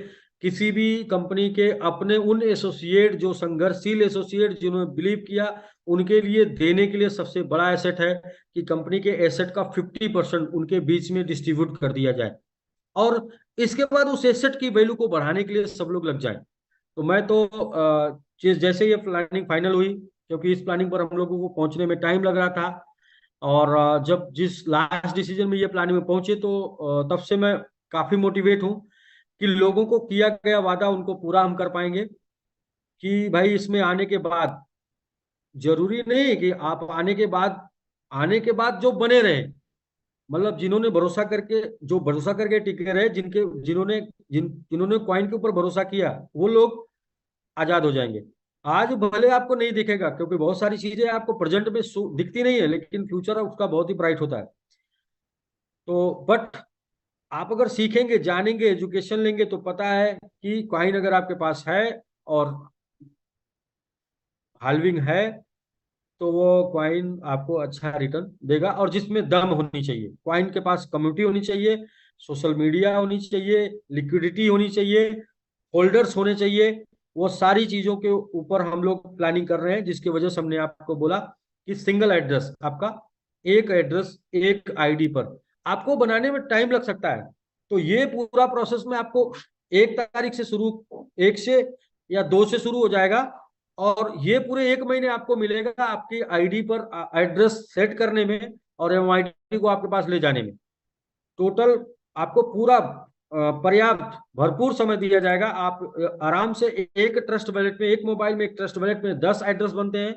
किसी भी कंपनी के अपने उन एसोसिएट, जो संघर्षशील एसोसिएट जिन्होंने बिलीव किया, उनके लिए देने के लिए सबसे बड़ा एसेट है, कि कंपनी के एसेट का 50% उनके बीच में डिस्ट्रीब्यूट कर दिया जाए। और इसके बाद उस एसेट की वैल्यू को बढ़ाने के लिए सब लोग लग जाए। तो मैं तो जैसे ये प्लानिंग फाइनल हुई, क्योंकि इस प्लानिंग पर हम लोगों को पहुंचने में टाइम लग रहा था, और जब जिस लास्ट डिसीजन में ये प्लानिंग में पहुंचे, तो तब से मैं काफी मोटिवेट हूँ कि लोगों को किया गया वादा उनको पूरा हम कर पाएंगे। कि भाई इसमें आने के बाद जरूरी नहीं है कि आप आने के बाद जो बने रहे, मतलब जो भरोसा करके टिके रहे, जिन्होंने कॉइन के ऊपर भरोसा किया, वो लोग आजाद हो जाएंगे। आज भले आपको नहीं दिखेगा, क्योंकि बहुत सारी चीजें आपको प्रेजेंट में दिखती नहीं है, लेकिन फ्यूचर उसका बहुत ही ब्राइट होता है। तो बट आप अगर सीखेंगे, जानेंगे, एजुकेशन लेंगे, तो पता है कि कॉइन अगर आपके पास है और हाल्विंग है, तो वो कॉइन आपको अच्छा रिटर्न देगा। और जिसमें दम होनी चाहिए, कॉइन के पास कम्युनिटी होनी चाहिए, सोशल मीडिया होनी चाहिए, लिक्विडिटी होनी चाहिए, होल्डर्स होने चाहिए। वो सारी चीजों के ऊपर हम लोग प्लानिंग कर रहे हैं, जिसकी वजह से हमने आपको बोला कि सिंगल एड्रेस, आपका एक एड्रेस एक आईडी पर आपको बनाने में टाइम लग सकता है। तो ये पूरा प्रोसेस में आपको 1 तारीख से शुरू, 1 से या 2 से शुरू हो जाएगा, और ये पूरे 1 महीने आपको मिलेगा आपकी आईडी पर एड्रेस सेट करने में और एमआईटी को आपके पास ले जाने में। टोटल आपको पूरा पर्याप्त भरपूर समय दिया जाएगा। आप आराम से एक ट्रस्ट वैलेट में, एक मोबाइल में, एक ट्रस्ट वैलेट में 10 एड्रेस बनते हैं,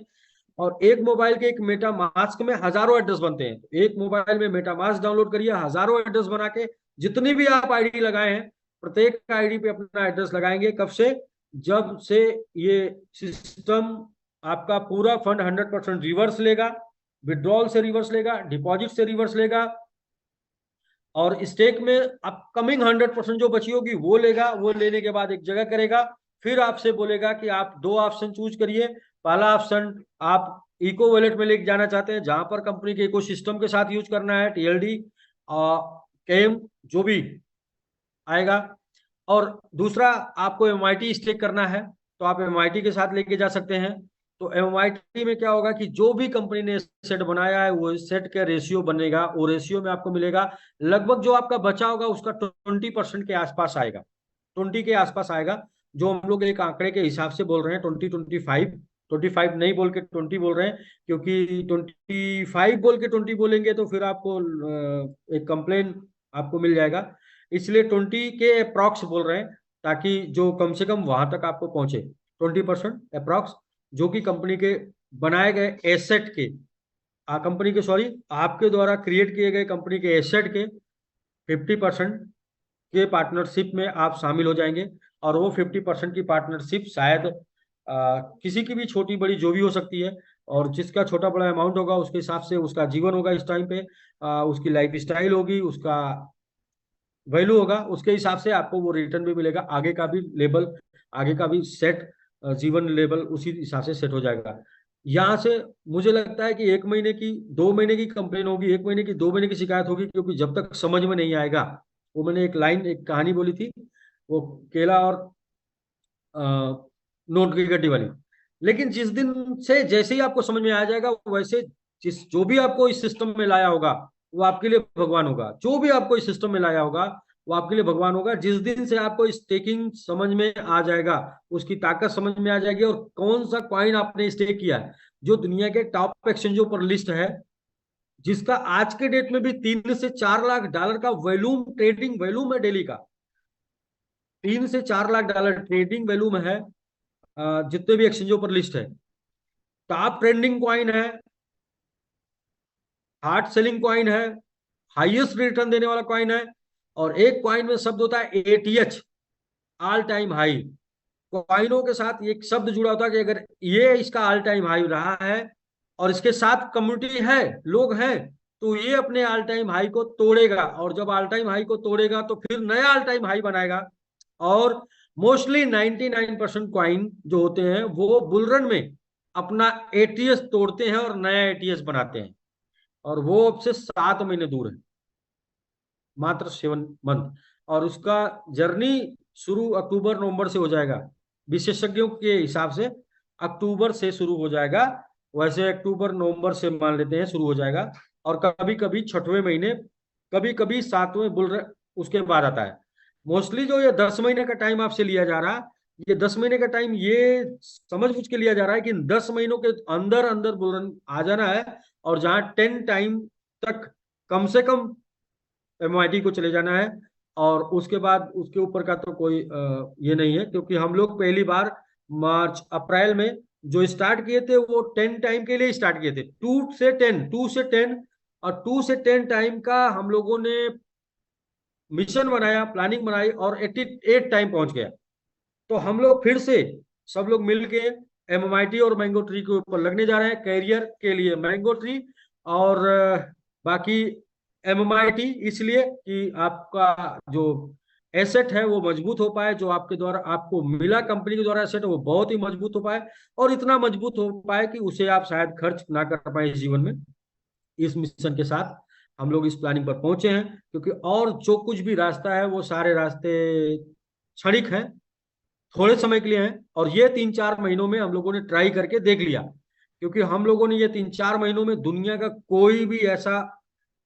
और एक मोबाइल के एक मेटा मास्क में हजारों एड्रेस बनते हैं। तो एक मोबाइल में मेटा मास्क डाउनलोड करिए, हजारों एड्रेस बना के जितनी भी आप आईडी लगाए हैं, प्रत्येक आईडी पे अपना एड्रेस लगाएंगे। कब से? जब से ये सिस्टम आपका पूरा फंड 100% रिवर्स लेगा, विड्रॉल से रिवर्स लेगा, डिपॉजिट से रिवर्स लेगा, और स्टेक में अपकमिंग 100% जो बची होगी वो लेगा। वो लेने के बाद एक जगह करेगा, फिर आपसे बोलेगा कि आप 2 ऑप्शन चूज करिए। पहला ऑप्शन आप इको वॉलेट में लेके जाना चाहते हैं, जहां पर कंपनी के इको सिस्टम के साथ यूज करना है, टीएलडी और केम जो भी आएगा। और दूसरा, आपको एमआईटी स्टेक करना है, तो आप एमआईटी के साथ लेके जा सकते हैं। तो एमआईटी में क्या होगा कि जो भी कंपनी ने सेट बनाया है, वो सेट का रेशियो बनेगा, वो रेशियो में आपको मिलेगा लगभग जो आपका बचा होगा उसका 20% के आसपास आएगा, 20 के आसपास आएगा। जो हम लोग एक आंकड़े के हिसाब से बोल रहे हैं 20, 25, 25 नहीं बोल के 20 बोल रहे हैं, क्योंकि 25 बोल के 20 बोलेंगे तो फिर आपको एक कंप्लेन आपको मिल जाएगा। इसलिए 20 के अप्रॉक्स बोल रहे हैं, ताकि जो कम से कम वहां तक आपको पहुंचे। 20% अप्रॉक्स, जो कि कंपनी के बनाए गए एसेट के, कंपनी के सॉरी आपके द्वारा क्रिएट किए गए कंपनी के एसेट के 50% के पार्टनरशिप में आप शामिल हो जाएंगे। और वो 50% की पार्टनरशिप शायद किसी की भी छोटी बड़ी जो भी हो सकती है, और जिसका छोटा बड़ा अमाउंट होगा उसके हिसाब से उसका जीवन होगा इस टाइम पे, उसकी लाइफ स्टाइल होगी, उसका वैल्यू होगा, उसके हिसाब से आपको वो रिटर्न भी मिलेगा। आगे का भी लेवल, आगे का भी सेट, जीवन लेवल उसी हिसाब से सेट हो जाएगा। यहाँ से मुझे लगता है कि 1 महीने की, 2 महीने की कंप्लेन होगी, 1 महीने की, 2 महीने की शिकायत होगी, क्योंकि जब तक समझ में नहीं आएगा। वो मैंने एक कहानी बोली थी, वो केला और नोट की गड्डी वाली। लेकिन जिस दिन से जैसे ही आपको समझ में आ जाएगा, वैसे जिस जो भी आपको इस सिस्टम में लाया होगा वो आपके लिए भगवान होगा। जो भी आपको इस सिस्टम में लाया होगा वो आपके लिए भगवान होगा। जिस दिन से आपको स्टेकिंग समझ में आ जाएगा, उसकी ताकत समझ में आ जाएगी, और कौन सा कॉइन आपने स्टेक किया है, जो दुनिया के टॉप एक्सचेंजों पर लिस्ट है, जिसका आज के डेट में भी 3 से 4 लाख डॉलर का वैल्यूम, ट्रेडिंग वैल्यूम है डेली का। 3 से 4 लाख डॉलर ट्रेडिंग वैल्यूम है, जितने भी एक्सचेंजों पर लिस्ट है। टॉप ट्रेंडिंग कॉइन है, हार्ड सेलिंग कॉइन है, हाईएस्ट रिटर्न देने वाला कॉइन है। और एक कॉइन में शब्द होता है एटीएच, ऑल टाइम हाई। कॉइनों के साथ एक शब्द जुड़ा होता है कि अगर ये इसका ऑल टाइम हाई रहा है और इसके साथ कम्युनिटी है, लोग हैं, तो ये अपने ऑल टाइम हाई को तोड़ेगा, और जब ऑल टाइम हाई को तोड़ेगा तो फिर नया ऑल टाइम हाई बनाएगा। और मोस्टली 99% क्वाइन जो होते हैं वो बुलरन में अपना एटीएस तोड़ते हैं और नया एटीएस बनाते हैं, और वो अब से 7 महीने दूर है, मात्र 7 मंथ। और उसका जर्नी शुरू अक्टूबर नवंबर से हो जाएगा, विशेषज्ञों के हिसाब से अक्टूबर से शुरू हो जाएगा। वैसे अक्टूबर नवंबर से मान लेते हैं शुरू हो जाएगा, और कभी कभी 6वें महीने, कभी कभी 7वें बुल उसके बाद आता है। मोस्टली जो ये 10 महीने का टाइम आपसे लिया जा रहा है, ये 10 महीने का टाइम ये समझ बूझ के लिया जा रहा है कि इन 10 महीनों के अंदर अंदर बुलरन आ जाना है, और जहां 10 टाइम तक कम से कम एमआईटी को चले जाना है। और उसके बाद उसके ऊपर का तो कोई ये नहीं है, क्योंकि हम लोग पहली बार मार्च अप्रैल में जो स्टार्ट किए थे वो 10 टाइम के लिए स्टार्ट किए थे, 2 से 10 और 2 से 10 टाइम का हम लोगों ने मिशन बनाया, प्लानिंग बनाई और 88 टाइम पहुंच गया। तो हम लोग फिर से सब लोग मिल के एमएमआईटी और मैंगो ट्री के ऊपर लगने जा रहे हैं, कैरियर के लिए मैंगो ट्री और बाकी एमएमआईटी, इसलिए कि आपका जो एसेट है वो मजबूत हो पाए, जो आपके द्वारा आपको मिला कंपनी के द्वारा एसेट है वो बहुत ही मजबूत हो पाए, और इतना मजबूत हो पाए कि उसे आप शायद खर्च ना कर पाए इस जीवन में। इस मिशन के साथ हम लोग इस प्लानिंग पर पहुंचे हैं, क्योंकि और जो कुछ भी रास्ता है वो सारे रास्ते क्षणिक हैं, थोड़े समय के लिए हैं। और ये 3-4 महीनों में हम लोगों ने ट्राई करके देख लिया, क्योंकि हम लोगों ने ये 3-4 महीनों में दुनिया का कोई भी ऐसा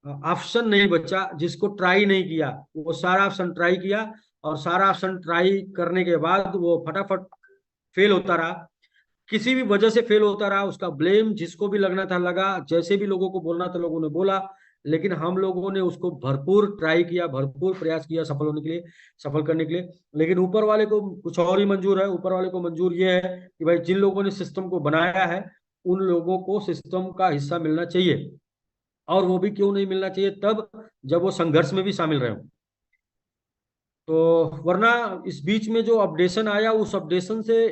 ऑप्शन नहीं बचा जिसको ट्राई नहीं किया, वो सारा ऑप्शन ट्राई किया। और सारा ऑप्शन ट्राई करने के बाद वो फटाफट फेल होता रहा, किसी भी वजह से फेल होता रहा। उसका ब्लेम जिसको भी लगना था लगा, जैसे भी लोगों को बोलना था लोगों ने बोला, लेकिन हम लोगों ने उसको भरपूर ट्राई किया, भरपूर प्रयास किया सफल होने के लिए, सफल करने के लिए। लेकिन ऊपर वाले को कुछ और ही मंजूर है। ऊपर वाले को मंजूर ये है कि भाई जिन लोगों ने सिस्टम को बनाया है उन लोगों को सिस्टम का हिस्सा मिलना चाहिए, और वो भी क्यों नहीं मिलना चाहिए, तब जब वो संघर्ष में भी शामिल रहे हों। तो वरना इस बीच में जो अपडेशन आया, उस अपडेशन से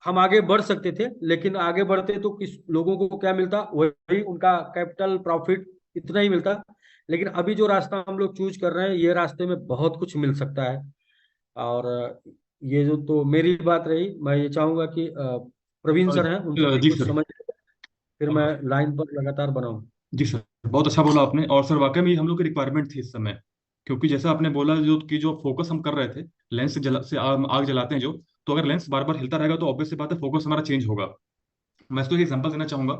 हम आगे बढ़ सकते थे, लेकिन आगे बढ़ते तो किस लोगों को क्या मिलता, वही उनका कैपिटल प्रॉफिट इतना ही मिलता। लेकिन अभी जो रास्ता हम लोग चूज कर रहे हैं, ये रास्ते में बहुत कुछ मिल सकता है। और ये जो तो मेरी बात रही, मैं ये चाहूंगा कि प्रवीण सर हैं, उनसे भी जी कुछ सर। समझ, फिर मैं हाँ, लाइन पर लगातार बनाऊं। जी सर, बहुत अच्छा बोला आपने। और सर वाकई में ये हम लोग की रिक्वायरमेंट थी इस समय, क्योंकि जैसा आपने बोला जो फोकस हम कर रहे थे, लेंस से आग जलाते हैं जो, तो अगर लेंस बार बार हिलता रहेगा तो ऑब्वियस सी बात है फोकस हमारा चेंज होगा। मैं इसको एक एग्जांपल देना चाहूंगा।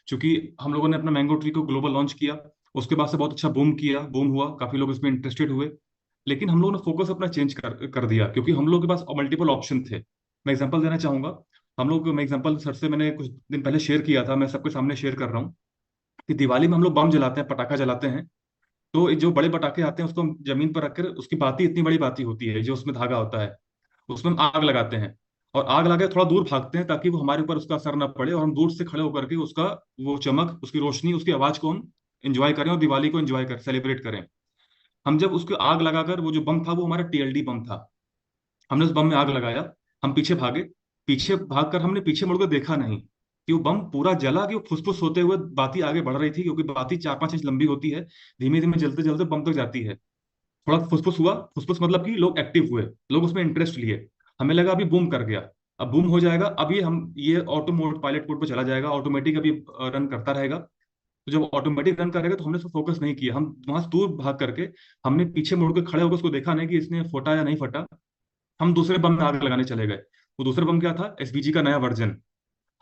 क्योंकि हम लोगों ने अपना मैंगो ट्री को ग्लोबल लॉन्च किया, उसके बाद से बहुत अच्छा बूम हुआ, काफी लोग इसमें इंटरेस्टेड हुए। लेकिन हम लोगों ने फोकस अपना चेंज कर दिया, क्योंकि हम लोग के पास मल्टीपल ऑप्शन थे। मैं एग्जांपल देना चाहूंगा। मैं एग्जांपल सर से मैंने कुछ दिन पहले शेयर किया था, मैं सबके सामने शेयर कर रहा हूँ कि दिवाली में हम लोग बम जलाते हैं, पटाखा जलाते हैं। तो ये जो बड़े पटाखे आते हैं उसको हम जमीन पर रखकर, उसकी बाती इतनी बड़ी बाती होती है जो उसमें धागा होता है, उसमें हम आग लगाते हैं। और आग लगा के थोड़ा दूर भागते हैं ताकि वो हमारे ऊपर उसका असर ना पड़े, और हम दूर से खड़े होकर के उसका वो चमक, उसकी रोशनी, उसकी आवाज को हम इंजॉय करें और दिवाली को इंजॉय कर सेलिब्रेट करें। हम जब उसको आग लगाकर, वो जो बम था वो हमारा टीएलडी बम था, हमने उस बम में आग लगाया, हम पीछे भागे। पीछे भागकर हमने पीछे मुड़कर देखा नहीं कि वो बम पूरा जला, कि वो फुसफुस होते हुए बाती आगे बढ़ रही थी, क्योंकि बाती 4-5 इंच लंबी होती है, धीमे धीमे जलते जलते बम तक जाती है। थोड़ा फुसफुस हुआ, फुसफुस मतलब कि लोग एक्टिव हुए, लोग उसमें इंटरेस्ट लिए। हमें लगा अभी बूम कर गया, अब बूम हो जाएगा, अब ये ऑटो मोड, पायलट मोड पे चला जाएगा, ऑटोमेटिक अभी रन करता रहेगा। तो जब ऑटोमेटिक रन करेगा तो हमने उसको फोकस नहीं किया, हम वहां से दूर भाग करके हमने पीछे मुड़ के खड़े होकर उसको देखा नहीं कि इसने फटा या नहीं फटा। हम दूसरे बम में आग लगाने चले गए। वो दूसरा बम क्या था, एसबीजी का नया वर्जन।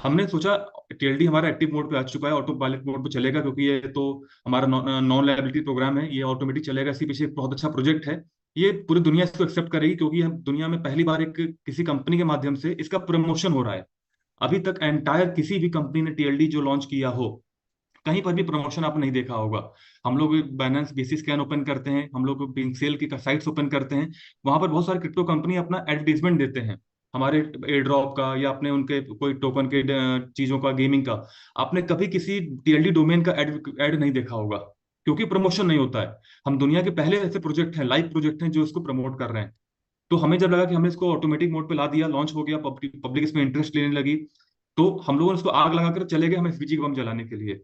हमने सोचा टीएलडी हमारा एक्टिव मोड पे आ चुका है, ऑटो पायलट मोड पे चलेगा, क्योंकि ये तो हमारा नॉन लायबिलिटी प्रोग्राम है, ये ऑटोमेटिक चलेगा, इसी पीछे एक बहुत अच्छा प्रोजेक्ट है, ये पूरी दुनिया इसको एक्सेप्ट करेगी, क्योंकि हम दुनिया में पहली बार एक किसी कंपनी के माध्यम से इसका प्रमोशन हो रहा है। अभी तक एंटायर किसी भी कंपनी ने टीएलडी जो लॉन्च किया हो, कहीं पर भी प्रमोशन आपने नहीं देखा होगा। हम लोग बाइनेंस बेसिस स्कैन ओपन करते हैं, हम लोग पिंकसेल की साइट्स ओपन करते हैं, वहां पर बहुत सारे क्रिप्टो कंपनी अपना एडवर्टीजमेंट देते हैं, हमारे एयर ड्रॉप का या अपने उनके कोई टोकन के चीजों का, गेमिंग का। आपने कभी किसी टीएलडी डोमेन का एड नहीं देखा होगा, क्योंकि प्रमोशन नहीं होता है। हम दुनिया के पहले ऐसे प्रोजेक्ट हैं, लाइव प्रोजेक्ट हैं जो इसको प्रमोट कर रहे हैं। तो हमें जब लगा कि हमने इसको ऑटोमेटिक मोड पे ला दिया, लॉन्च हो गया, पब्लिक इसमें इंटरेस्ट लेने लगी, तो हम लोगों ने उसको आग लगाकर चले गए हम एसपीजी बम जलाने के लिए।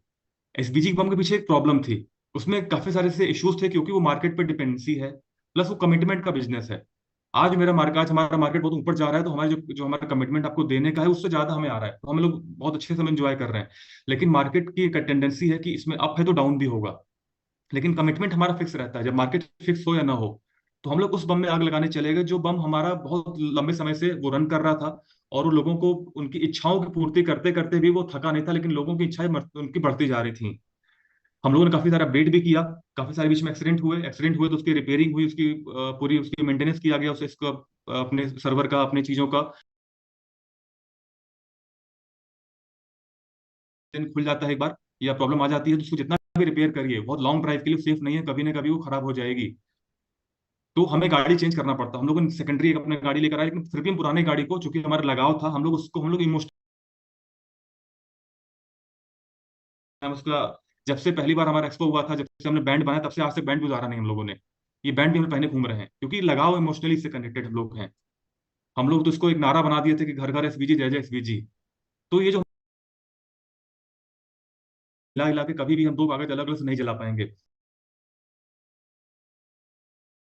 एसबीजी बम के पीछे एक प्रॉब्लम थी, उसमें काफी सारे से इश्यूज थे, क्योंकि वो मार्केट पे डिपेंडेंसी है, प्लस वो कमिटमेंट का बिजनेस है। आज हमारा मार्केट बहुत ऊपर जा रहा है, तो हमारे जो जो हमारा कमिटमेंट आपको देने का है उससे ज्यादा हमें आ रहा है, तो हम लोग बहुत अच्छे से एंजॉय कर रहे हैं। लेकिन मार्केट की एक टेंडेंसी है कि इसमें अप है तो डाउन भी होगा, लेकिन कमिटमेंट हमारा फिक्स रहता है, जब मार्केट फिक्स हो या ना हो। तो हम लोग उस बम में आग लगाने चले गए, जो बम हमारा बहुत लंबे समय से वो रन कर रहा था, और वो लोगों को उनकी इच्छाओं की पूर्ति करते करते भी वो थका नहीं था, लेकिन लोगों की इच्छाएं उनकी बढ़ती जा रही थी। हम लोगों ने काफी सारा अपडेट भी किया, काफी सारे बीच में एक्सीडेंट हुए तो उसकी रिपेयरिंग हुई, उसकी पूरी उसकी मेंटेनेंस किया गया, उसे इसका अपने सर्वर का, अपने चीजों का दिन खुल जाता है एक बार, या प्रॉब्लम आ जाती है, तो उसको जितना भी रिपेयर करिए, बहुत लॉन्ग ड्राइव के लिए सेफ नहीं है, कभी ना कभी वो खराब हो जाएगी। तो हमें गाड़ी चेंज करना पड़ता। हम लोग सेकेंडरी एक अपने गाड़ी लेकर आए, लेकिन फिर भी हम पुराने गाड़ी को, चूंकि हमारा लगाव था, हम लोग इमोशनल उसका। जब से पहली बार हमारा एक्सपो हुआ था, जब से हमने बैंड बनाया, तब से आज तक बैंड भी उतारा नहीं हम लोगों ने। ये बैंड भी हम पहने घूम रहे हैं, क्योंकि लगाव इमोशनली से कनेक्टेड हम लोग हैं। हम लोग तो इसको एक नारा बना दिए थे कि घर घर एसबीजी, जय जय एसबीजी। तो ये जो हिला हिला के कभी भी हम दो कागज अलग अलग से नहीं जला पाएंगे।